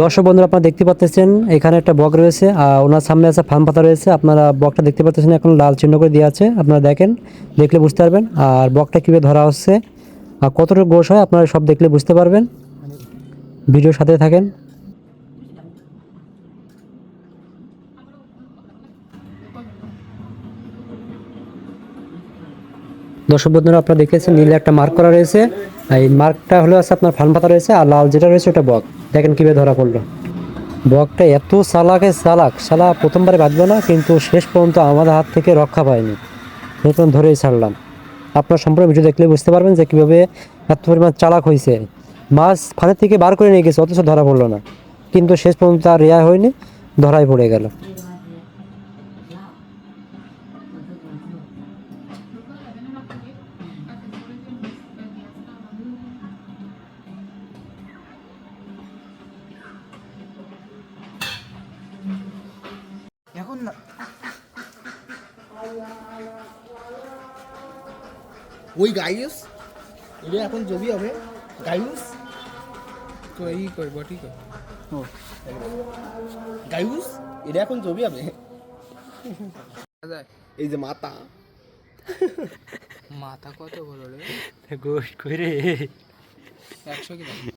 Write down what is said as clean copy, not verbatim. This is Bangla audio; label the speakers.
Speaker 1: দর্শক বন্ধুরা, আপনারা দেখতে পাচ্ছেন এখানে একটা বক রয়েছে আর ওনার সামনে আছে ফার্ম পাতা রয়েছে। আপনারা বকটা দেখতে পাচ্ছেন, এখন লাল চিহ্ন করে দেওয়া আছে। আপনারা দেখেন, দেখলে বুঝতে পারবেন। আর বকটা কীভাবে ধরা হচ্ছে আর কতটুকু গোশ হয় আপনারা সব দেখলে বুঝতে পারবেন। ভিডিওর সাথে থাকেন। দর্শক বন্ধুরা, আপনারা দেখেছেন নীলে একটা মার্ক করা রয়েছে। এই মার্কটা হলো আছে আপনার ফার্ম পাতা রয়েছে, আর লাল যেটা রয়েছে ওটা বক। দেখেন কীভাবে ধরা পড়লো। বকটা এত চালাক শালা, প্রথমবারে বাঁধলো না, কিন্তু শেষ পর্যন্ত আমাদের হাত থেকে রক্ষা পায়নি। প্রথম ধরেই ছাড়লাম। আপনার সম্পূর্ণ ভিডিও দেখলে বুঝতে পারবেন যে কীভাবে এত পরিমাণ চালাক হয়েছে। মাছ ফানের থেকে বার করে নিয়ে গেছে, অথচ ধরা পড়লো না, কিন্তু শেষ পর্যন্ত আর রেয়ার হয়নি, ধরাই পড়ে গেল।
Speaker 2: এখন না ওই গাইস এটা এখন জবি হবে গাইস
Speaker 3: তো এই কই বটি কই
Speaker 2: গাইস এটা এখন জবি হবে
Speaker 3: যায়
Speaker 2: এই যে মাথা
Speaker 3: মাথা কত বড় রে
Speaker 1: গোশ করে
Speaker 3: 100 গ্রাম